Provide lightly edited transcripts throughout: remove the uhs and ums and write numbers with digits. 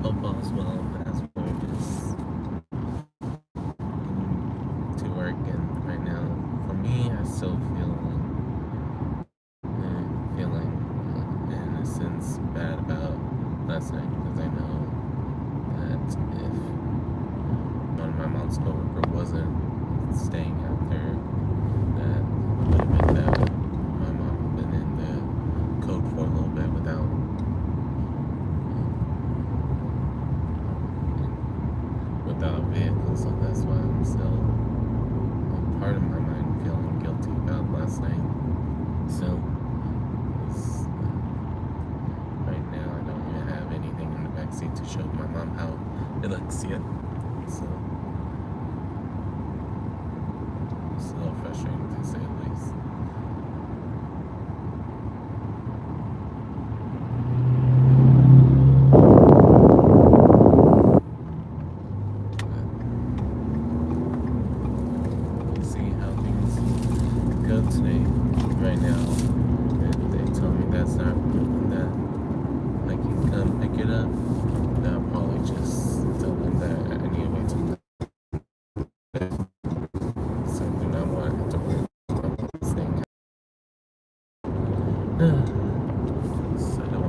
Hope all's well as we're just to work, and right now, for me, I still in a sense bad about last night because I know that if one of my mom's coworker wasn't staying out there, that would have been that my mom been in the code for a little bit without a vehicle, so that's why I'm still part of my mind feeling guilty about last night. So right now I don't even have anything in the backseat to show my mom how it looks yet. So it's a little frustrating to say the least. Today, right now, and they told me that's not that I can come pick it up. Then I'll probably just tell them that I need to wait till so I do not want to worry about this thing. So I don't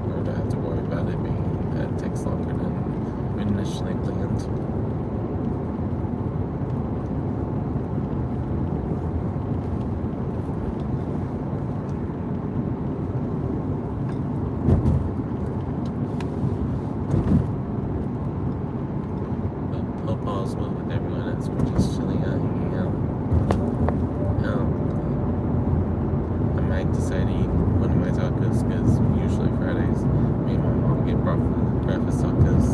want to have to worry about it being that it takes longer than initially planned. Hope all's well with everyone as we're just chilling out, hanging out. I might decide to eat one of my tacos because usually Fridays me and my mom get breakfast tacos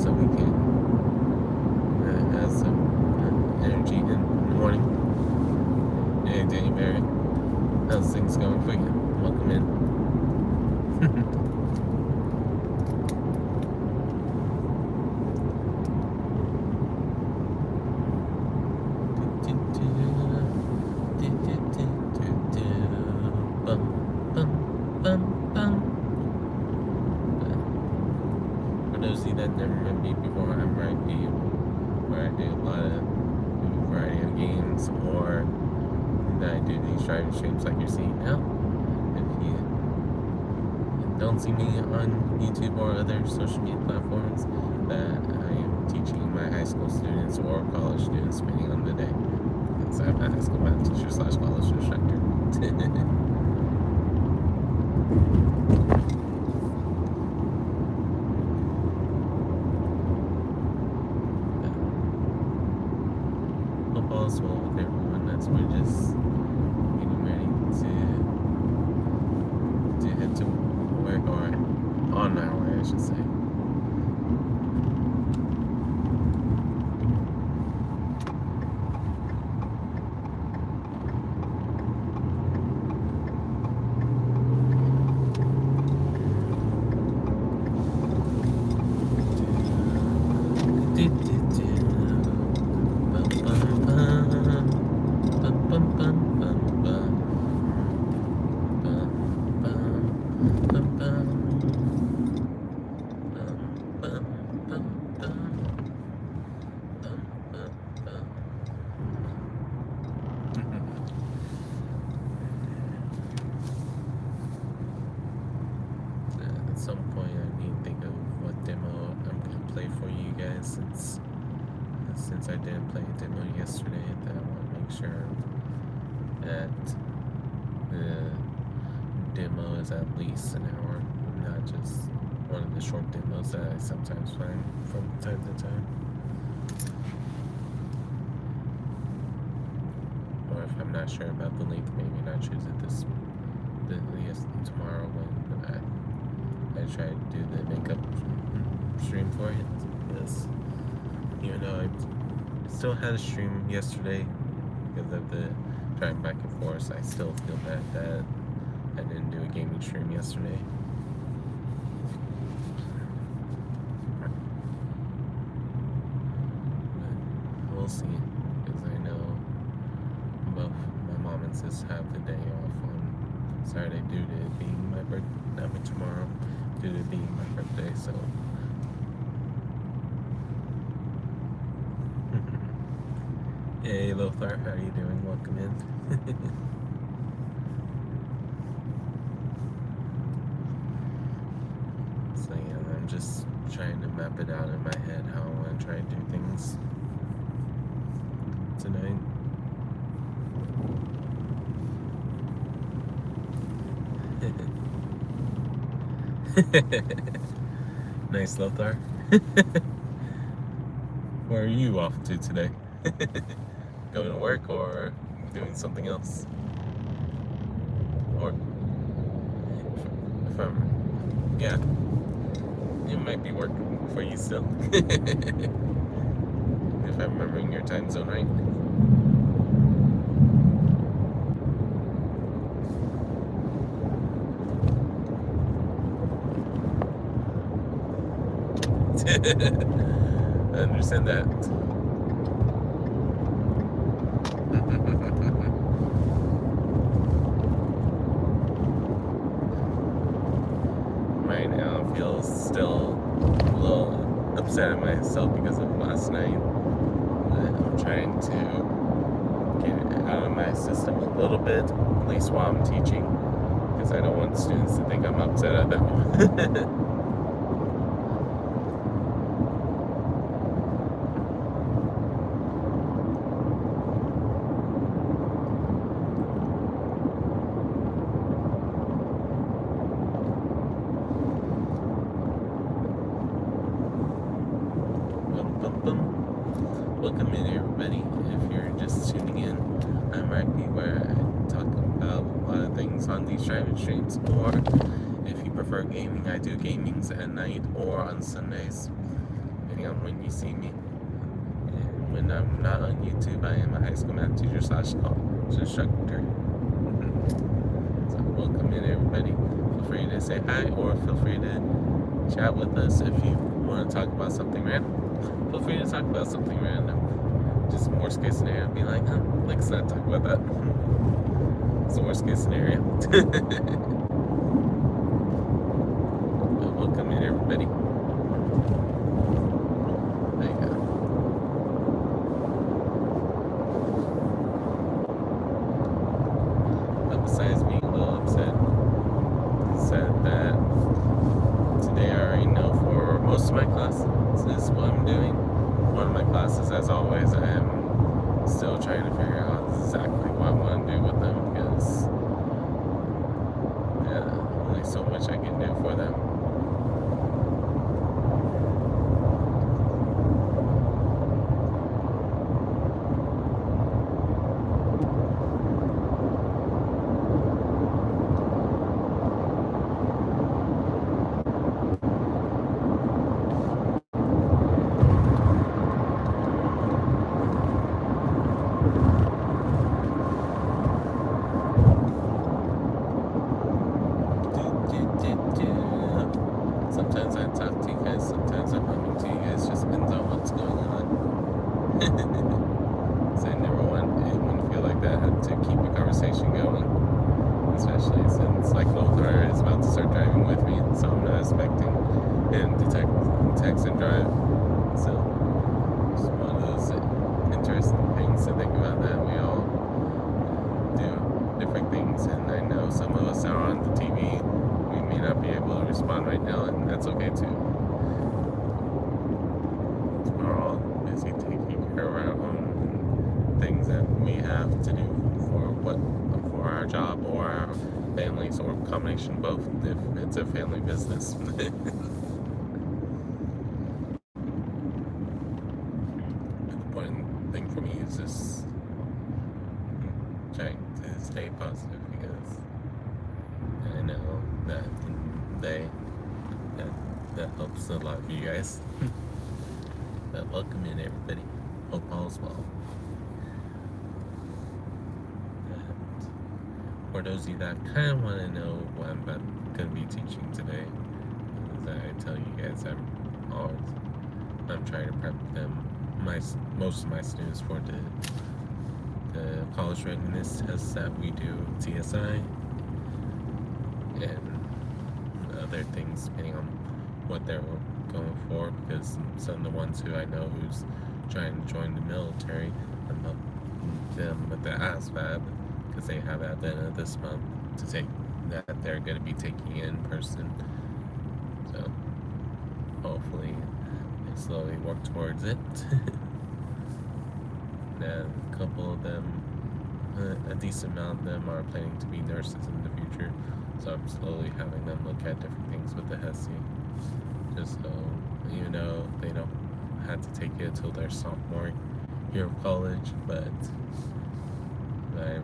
so we can have some energy in the morning. Hey, Danny Barry, how's things going for you? Welcome in. For those of you that never met me before, I'm Rhypi, where I do a lot of variety of games, or that I do these driving streams like you're seeing now. If you don't see me on YouTube or other social media platforms, that I am teaching my high school students or college students, depending on the day. Because I'm a high school math teacher / college instructor. Hope all's well with everyone. That's we're just getting ready to head to work, or on our way, I should say. At some point, I need to think of what demo I'm gonna play for you guys, since I didn't play a demo yesterday. That I want to make sure that the demo is at least an hour, not just one of the short demos that I sometimes find from time to time. Or if I'm not sure about the length, maybe not choose it tomorrow when I try to do the makeup stream for it. Because even though I still had a stream yesterday because of the driving back and forth, I still feel bad that I didn't do a gaming stream yesterday. But we'll see, because I know both my mom and sis have the day off on Saturday due to it being my birthday, tomorrow due to being my birthday, so. Hey Lothar, how are you doing? Welcome in. So yeah, I'm just trying to map it out in my head how I want to try and do things tonight. Nice, Lothar. Where are you off to today? Going to work or doing something else? Or from, yeah, it might be work for you still. If I'm remembering your time zone right. I understand that. Right now I feel still a little upset at myself because of last night. I'm trying to get it out of my system a little bit, at least while I'm teaching, because I don't want students to think I'm upset at them. Welcome in, everybody. If you're just tuning in, I'm Rhypi, where I talk about a lot of things on these driving streams, or if you prefer gaming, I do gamings at night or on Sundays, depending on when you see me. And when I'm not on YouTube, I am a high school math teacher / college instructor. So welcome in, everybody. Feel free to say hi, or feel free to chat with us if you want to talk about something random. Feel free to talk about something random. Just worst case scenario, be like, let's not talk about that. It's the worst case scenario. Welcome in, everybody. There you go. But besides being a little upset, said that today I already know for most of my classes is what I'm doing. One of my classes, as always, I am still trying to figure out exactly what I want to do with them, because only so much I can do for them. Sometimes I talk to you guys, sometimes I'm humming to you guys, just depends on what's going on. So I never want anyone to feel like that. I have to keep a conversation going, especially since like Lothar is about to start driving with me, so I'm not expecting him to text and drive. So it's one of those interesting things to think about, that we all do different things, and I know some of us are on the TV. We may not be able to respond right now, and that's okay too. We're all busy taking care of our own things that we have to do for our job or our families, or a combination of both if it's a family business. The important thing for me is just trying to stay positive, because I know that that helps a lot of you guys. But welcome in, everybody. Hope all is well. And for those of you that kind of want to know what I'm going to be teaching today, as I tell you guys, I'm trying to prep them, most of my students, for the college readiness tests that we do, TSI, and other things depending on what they're going for. Because some of the ones who I know who's trying to join the military, I'm helping them with the ASVAB because they have at the end of this month to take that they're going to be taking in person. So hopefully they slowly work towards it. And a couple of them, a decent amount of them are planning to be nurses in the future. So I'm slowly having them look at different things with the HESI. Just so, even though they don't have to take it until their sophomore year of college, but I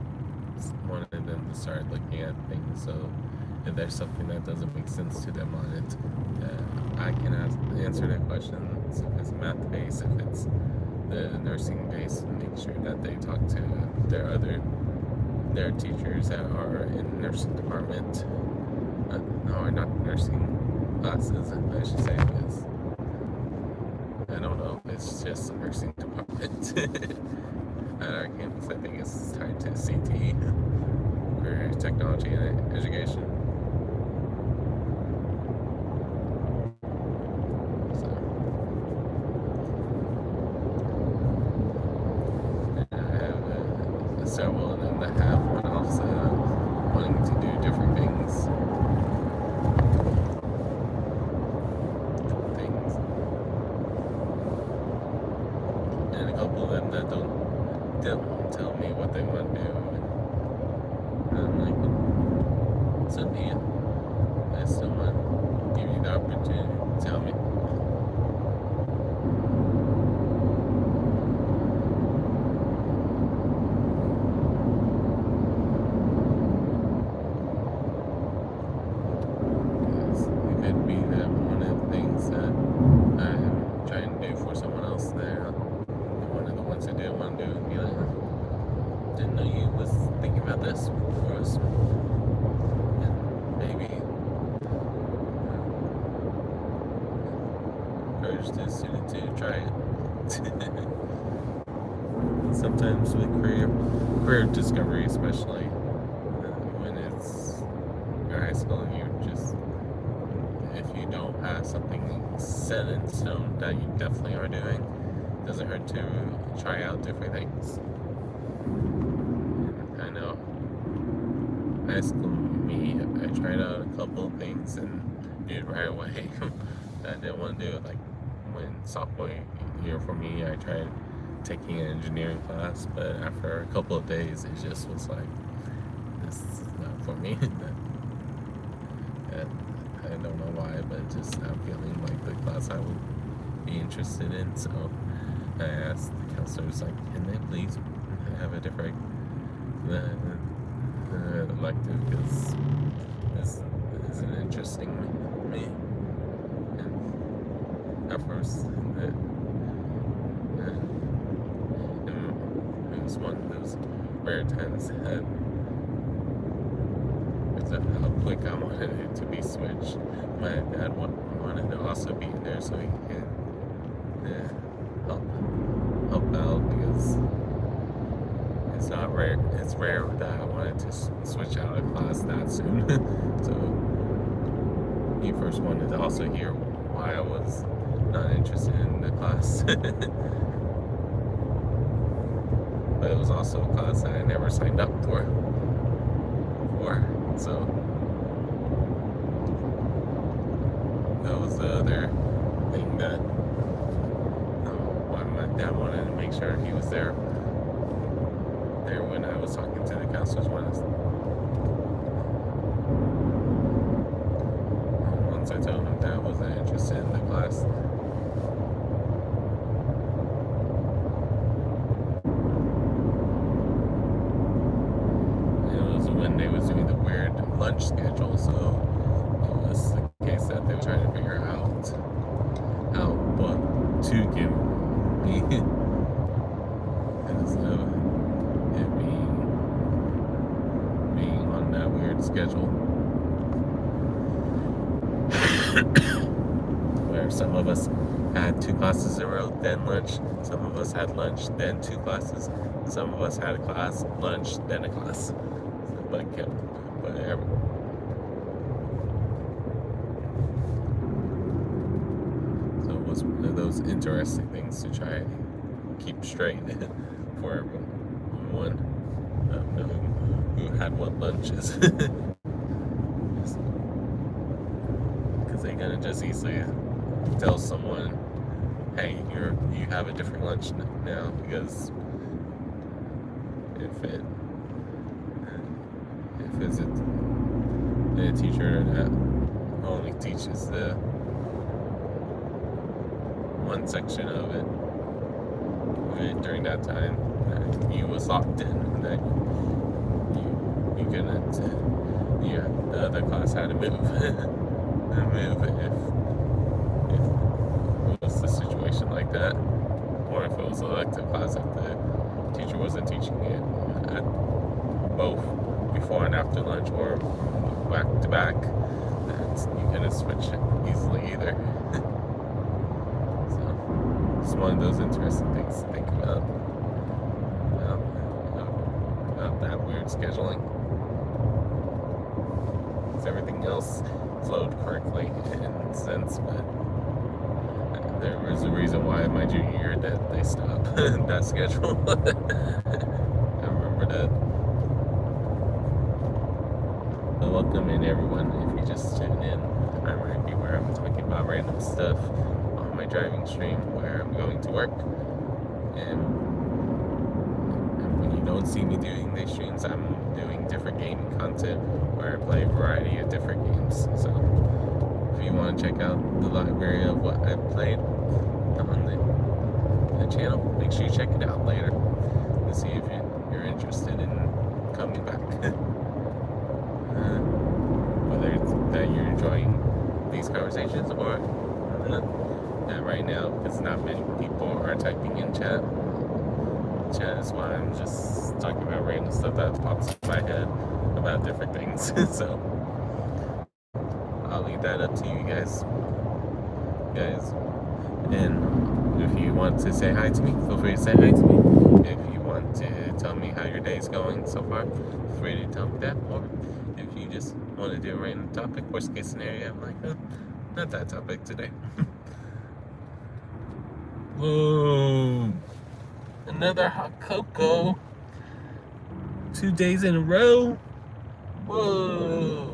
wanted them to start looking at things. So if there's something that doesn't make sense to them on it, I can answer their questions. If it's math-based, if it's the nursing-based, and make sure that they talk to their teachers that are in the nursing department. No, not nursing classes, I should say, because I don't know if it's just the nursing department at our campus. I think it's tied to CTE, for technology and education. Several of them that have one-offs wanting to do different things. And a couple of them that don't tell me what they want to do. And I'm like, so do you? I still want to give you the opportunity to tell me. This for us, and maybe encourage the student to try it. Sometimes with career discovery, especially when it's your high school and you're just, if you don't have something set in stone that you definitely are doing, it doesn't hurt to try out different things. I know high school me, I tried out a couple of things and did it right away. I didn't want to do it. Like when sophomore year for me, I tried taking an engineering class, but after a couple of days, it just was like, this is not for me. And I don't know why, but just not feeling like the class I would be interested in. So I asked the counselors, like, can they please have a different elective, because this isn't interesting me. And at first, it was one of those rare times that because of how quick I wanted it to be switched, my dad wanted to also be there so he could help out, because it's not rare. It's rare that I wanted to switch out of class that soon. So he first wanted to also hear why I was not interested in the class. But it was also a class that I never signed up for. So that was the other thing that why my dad wanted to make sure he was there when I was talking to the counselors once I told him that I wasn't interested in the class. It was when they was doing the weird lunch schedule, so it was the case that they were trying to figure out what to give me. Instead of it being on that weird schedule. Where some of us had 2 classes in a row, then lunch. Some of us had lunch, then 2 classes. Some of us had a class, lunch, then a class. But those interesting things to try and keep straight for everyone knowing who had what lunches. Because they gonna just easily tell someone, hey, you have a different lunch now, because if it's a teacher that only teaches the one section of it during that time that you was locked in, that you couldn't, the other class had to move move if it was a situation like that, or if it was an elective class if the teacher wasn't teaching it at both before and after lunch or back to back, that you couldn't switch easily either. So it's one of those interesting things to think about that weird scheduling. Because everything else flowed correctly in a sense, but there was a reason why in my junior year that they stopped that schedule. I remember that. But welcome in, everyone. If you just tuned in, I'm Rhypi, where I'm talking about random stuff on my driving stream where I'm going to work. And when you don't see me doing these streams, I'm doing different gaming content where I play a variety of different games. So if you want to check out the library of what I've played on the channel, make sure you check it out later to see if you're interested in coming back. Whether it's that you're enjoying these conversations or not. And right now, because not many people are typing in chat is why I'm just talking about random stuff that pops in my head about different things. So I'll leave that up to you guys. And if you want to say hi to me, feel free to say hi to me. If you want to tell me how your day's going so far, feel free to tell me that. Or if you just want to do a random topic, worst case scenario, I'm like, not that topic today. Whoa. Another hot cocoa. 2 days in a row. Whoa.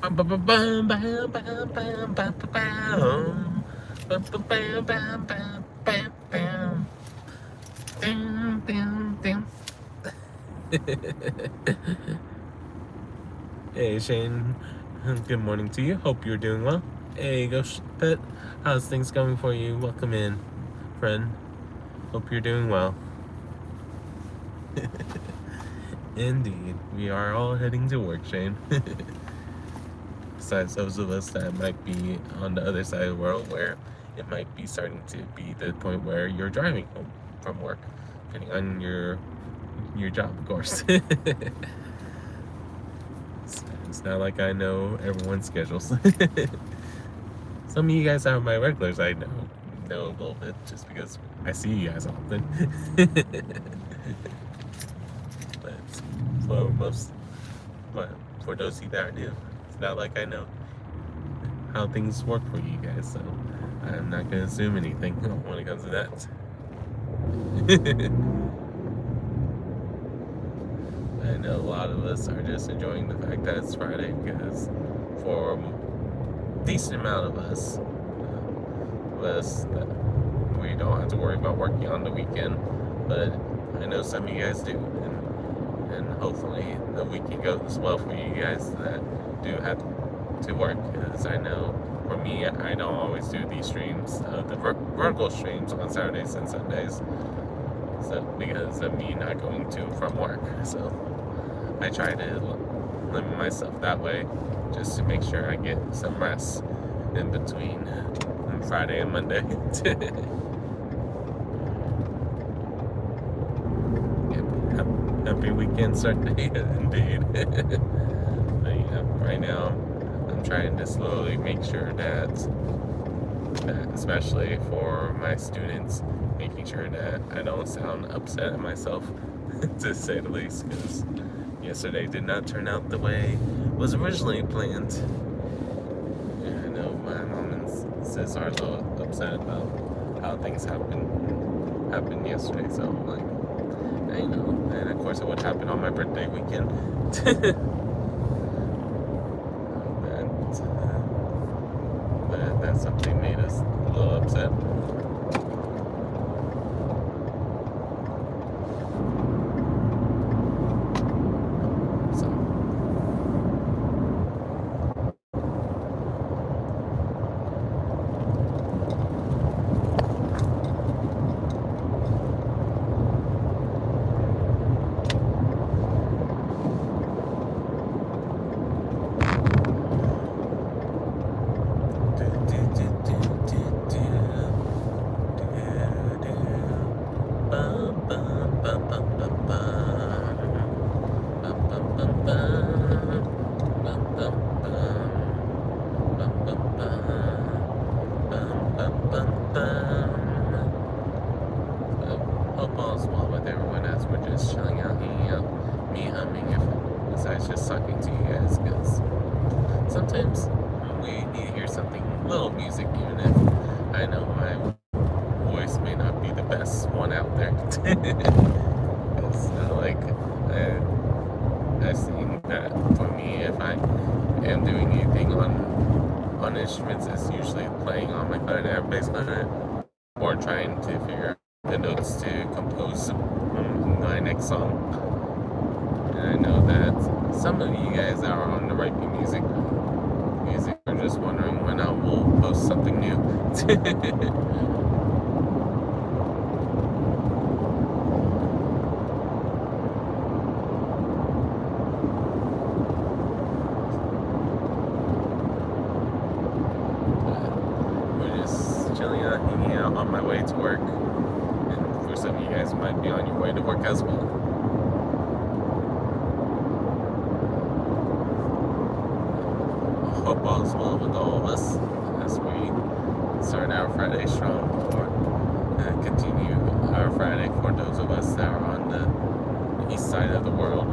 Bam, bam, bam, bam, bam, bam, bam, bam, bam. Bam, bam, bam, bam, bam, bam, bam. Bam, bam, bam. Hey Shane, good morning to you. Hope you're doing well. Hey Ghost Pet, how's things going for you? Welcome in, friend. Hope you're doing well. Indeed, we are all heading to work, Shane. Besides those of us that might be on the other side of the world where it might be starting to be the point where you're driving home from work, depending on your job, of course. It's not like I know everyone's schedules. Some of you guys are my regulars. I know a little bit just because I see you guys often. But for those of you that are new, it's not like I know how things work for you guys, so I'm not gonna assume anything when it comes to that. I know a lot of us are just enjoying the fact that it's Friday, because for a decent amount of us, we don't have to worry about working on the weekend, but I know some of you guys do, and hopefully the weekend goes well for you guys that do have to work, because I know for me, I don't always do these streams, the vertical streams on Saturdays and Sundays, so because of me not going to from work. So I try to limit myself that way, just to make sure I get some rest in between Friday and Monday. Happy weekend start day, indeed. But, right now I'm trying to slowly make sure that especially for my students, making sure that I don't sound upset at myself, to say the least, because yesterday did not turn out the way it was originally planned. I know my mom and missus are a little upset about how things happened yesterday. So I'm like, I know. And of course, it would happen on my birthday weekend. That something made us a little upset. Hope all's well with everyone as we're just chilling out, hanging out, me humming besides just talking to you guys, because sometimes we need to hear something, little music, even if I know my voice may not be the best one out there. It's not like I think that for me, if I am doing anything on instruments, it's usually playing on my clarinet, everybody's clarinet, or trying to figure out the notes to compose my next song. And I know that some of you guys that are on the Rhypi music are just wondering when I will post something new. We're just chilling out, hanging out on my way to work. And for some of you guys might be on your way to work as well. Hope all is well with all of us as we start our Friday strong, or continue our Friday for those of us that are on the east side of the world.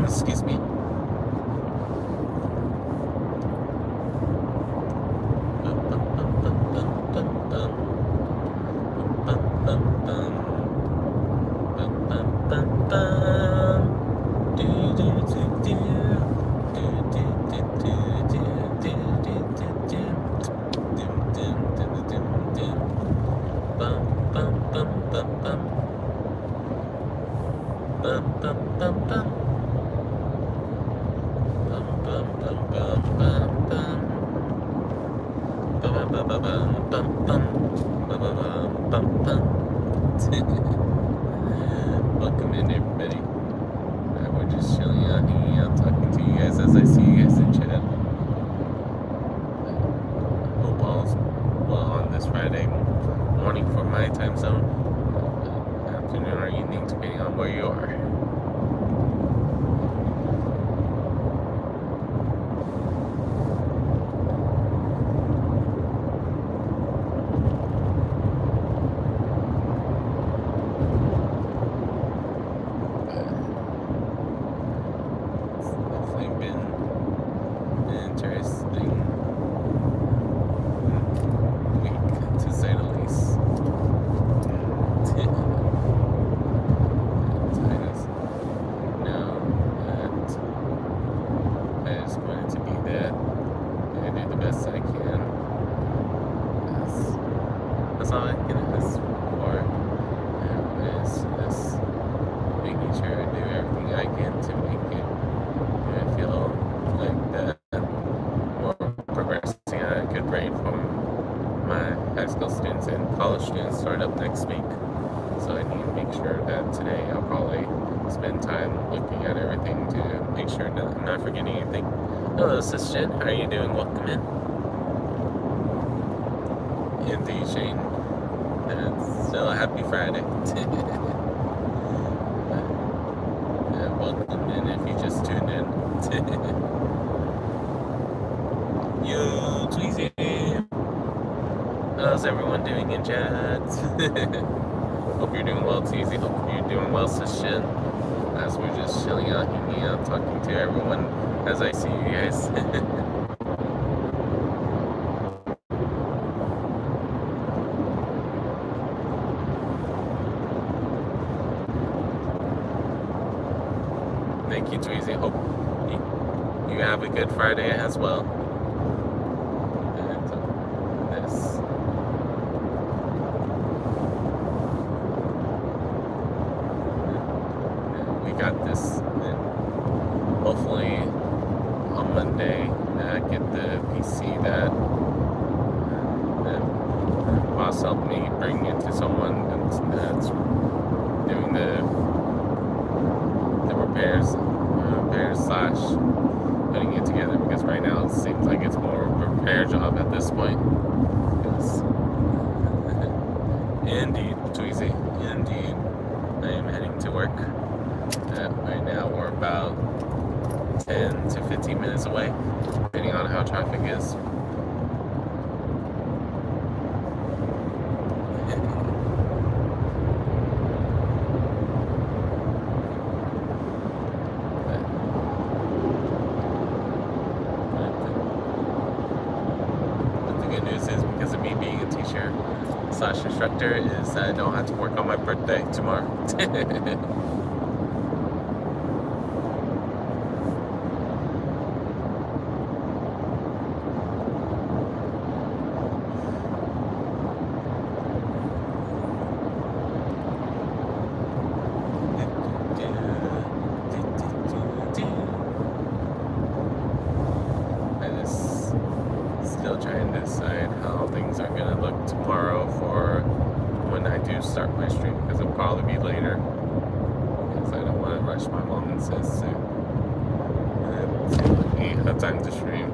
Excuse me. Welcome in, everybody. We're just chilling out, hanging out, talking to you guys as I see you guys in chat. Hope all's well on this Friday morning for my time zone, afternoon or evening, depending on where you are. That's all I can ask for. Is just making sure I do everything I can to make it feel like that we're progressing at a good rate from my high school students and college students start up next week. So I need to make sure that today I'll probably spend time looking at everything to make sure that I'm not forgetting anything. Hello, Sis Jen. How are you doing? Welcome in. Indeed, Shane. Still a happy Friday. Welcome in if you just tuned in. Yo, Tweezy. How's everyone doing in chat? Hope you're doing well, Tweezy. Hope you're doing well, Sishin. as we're just chilling out, hanging out, talking to everyone as I see you guys. Thank you, Tweezy. Hope you have a good Friday as well. And this. We got this. Hopefully on Monday, get the PC that boss helped me bring it to someone that's doing the repairs slash putting it together, because right now it seems like it's more of a repair job at this point. Indeed, Tweezy, indeed. I am heading to work. Right now we're about 10 to 15 minutes away, depending on how traffic is. Slash instructor is I don't have to work on my birthday tomorrow. Still trying to decide how things are going to look tomorrow for when I do start my stream, because it'll probably be later, because I don't want to rush my mom and sis to have time to stream.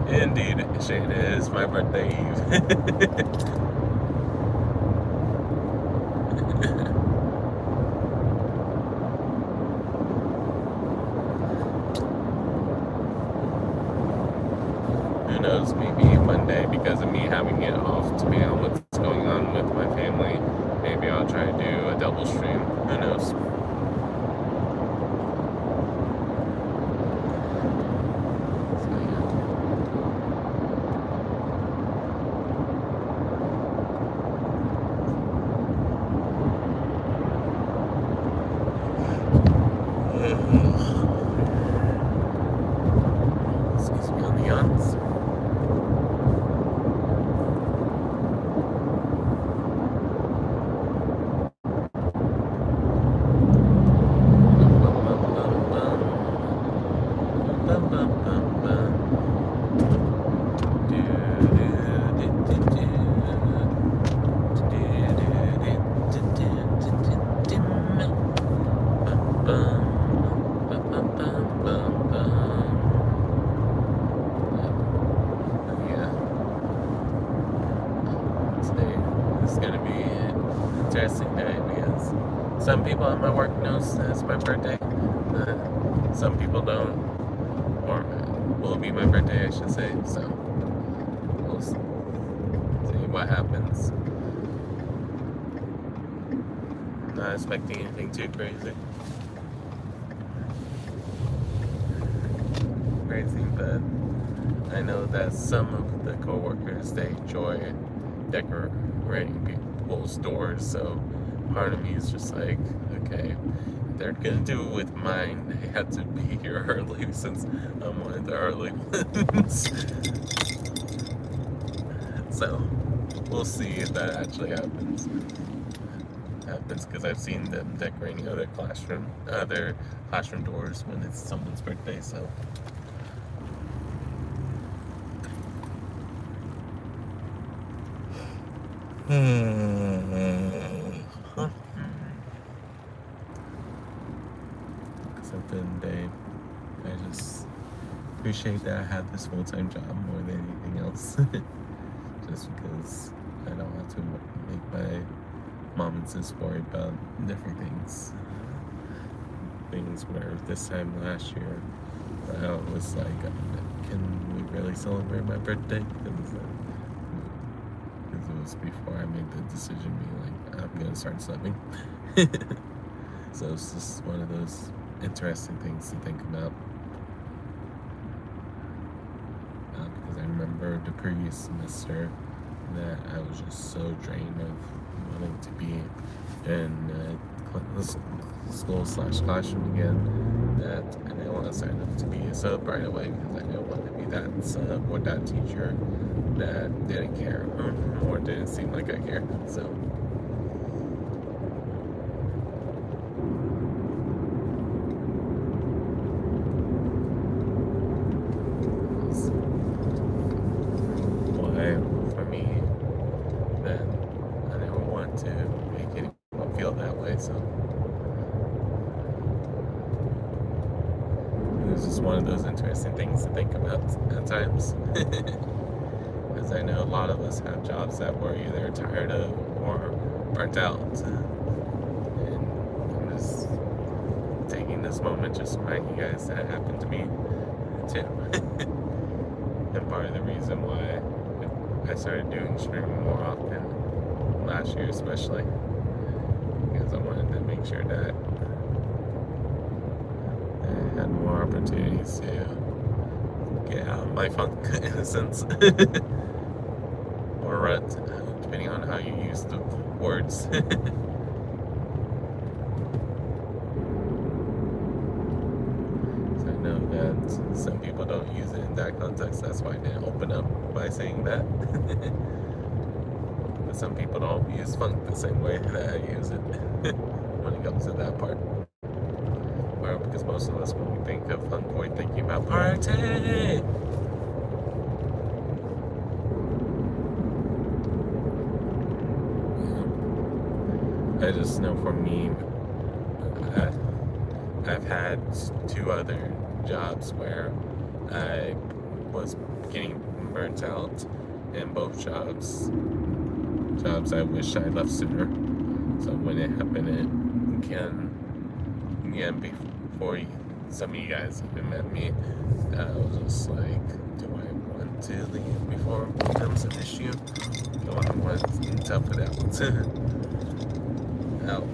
Indeed, Shane, it is my birthday eve. Who knows, maybe Monday, because of me having it off to be on what's going on with my family, maybe I'll try to do a double stream. Who knows? Excuse me on the yawns. It's gonna be an interesting day, because some people at my work knows it's my birthday. Some people don't, or will be my birthday, I should say. So we'll see what happens. Not expecting anything too crazy. But I know that some of the coworkers, they enjoy decorating people's doors, so part of me is just like, okay, if they're gonna do it with mine, they have to be here early, since I'm one of the early ones. So we'll see if that actually happens, because I've seen them decorating other classroom doors when it's someone's birthday. So it's a good day. I just appreciate that I have this full-time job more than anything else. Just because I don't have to make my mom and sis worry about different things. Things where this time last year, I was like can we really celebrate my birthday? Because it was before I made the decision, being like, I'm gonna start subbing. So it's just one of those interesting things to think about. Because I remember the previous semester that I was just so drained of wanting to be in school/classroom again that I didn't want to sign up to be a sub right away because I didn't want to be that sub or that teacher that didn't care or didn't seem like I cared. So why for me then I never want to make anyone feel that way. So it's just one of those interesting things to think about at times. Because I know a lot of us have jobs that we're either tired of or burnt out. And I'm just taking this moment just to remind you guys that it happened to me too. And part of the reason why I started doing streaming more often last year especially, because I wanted to make sure that I had more opportunities to get out of my funk in a sense. Or rut, depending on how you use the words. So I know that some people don't use it in that context, that's why I didn't open up by saying that. But some people don't use funk the same way that I use it when it comes to that part. Well, because most of us, when we think of funk, we're thinking about party. I just know for me, I've had 2 other jobs where I was getting burnt out, and both jobs I wish I left sooner. So when it happened, again before some of you guys even met me, I was just like, do I want to leave before it becomes an issue? Do I want to tough it out? Out.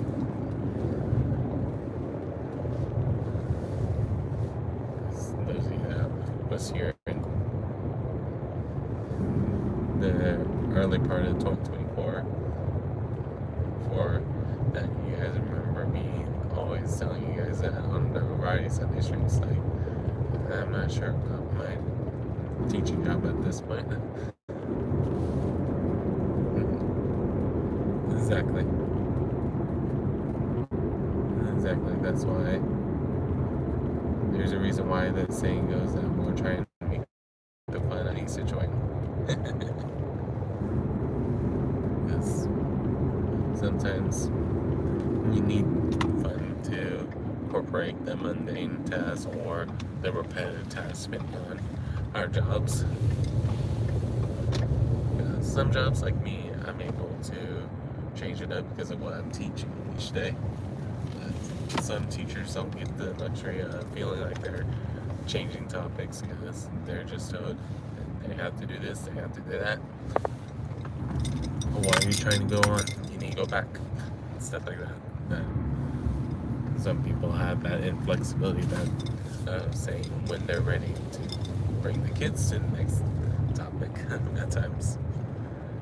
Those of you that was here in the early part of 2024, for that you guys remember me always telling you guys that on the variety Sunday streams, like, I'm not sure about my teaching job at this point. Exactly. That's why there's a reason why the saying goes that we're trying to make the fun of any situation. Because sometimes we need fun to incorporate the mundane tasks or the repetitive tasks depending on our jobs. Some jobs like me, I'm able to change it up because of what I'm teaching each day. Some teachers don't get the luxury of feeling like they're changing topics because they're just told they have to do this, they have to do that. Why are you trying to go on? You need to go back. Stuff like that. Some people have that inflexibility that saying when they're ready to bring the kids to the next topic at times.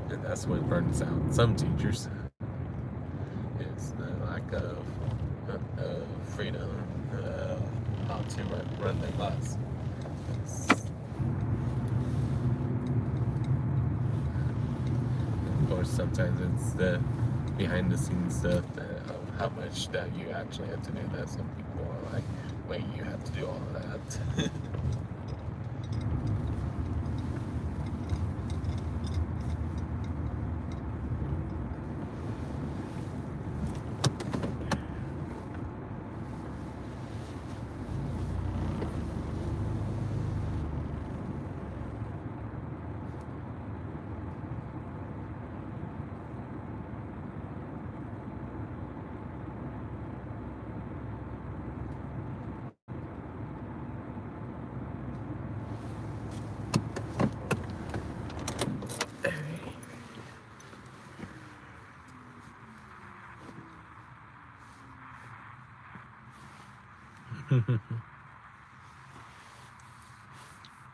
And that's what burns out some teachers, is the lack of freedom, how to run their class. Of course, sometimes it's the behind the scenes stuff of how much that you actually have to do that. Some people are like, wait, you have to do all of that.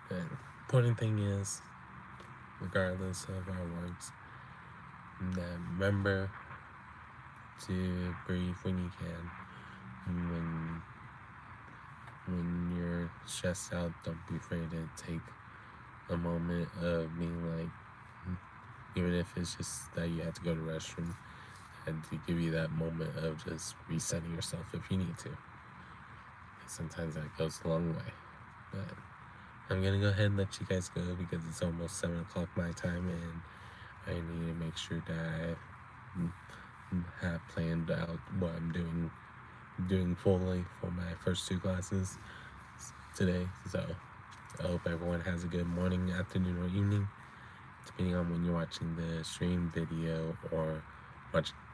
The important thing is, regardless of our words, that remember to breathe when you can. And when you're stressed out, don't be afraid to take a moment of being like, even if it's just that you have to go to the restroom, and to give you that moment of just resetting yourself if you need to. Sometimes that goes a long way. But I'm gonna go ahead and let you guys go because it's almost 7 o'clock my time, and I need to make sure that I have planned out what I'm doing fully for my first 2 classes today. So I hope everyone has a good morning, afternoon, or evening, depending on when you're watching the stream video or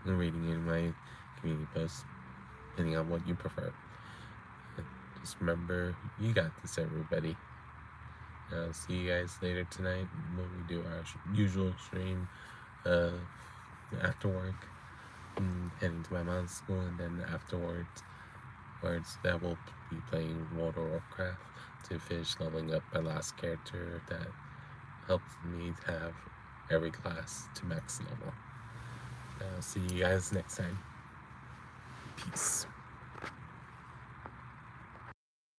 reading in my community post, depending on what you prefer. Just remember, you got this, everybody. I'll see you guys later tonight when we do our usual stream after work. Heading to my mom's school, and then afterwards that will be playing World of Warcraft to finish leveling up my last character that helps me have every class to max level. I'll see you guys next time. Peace.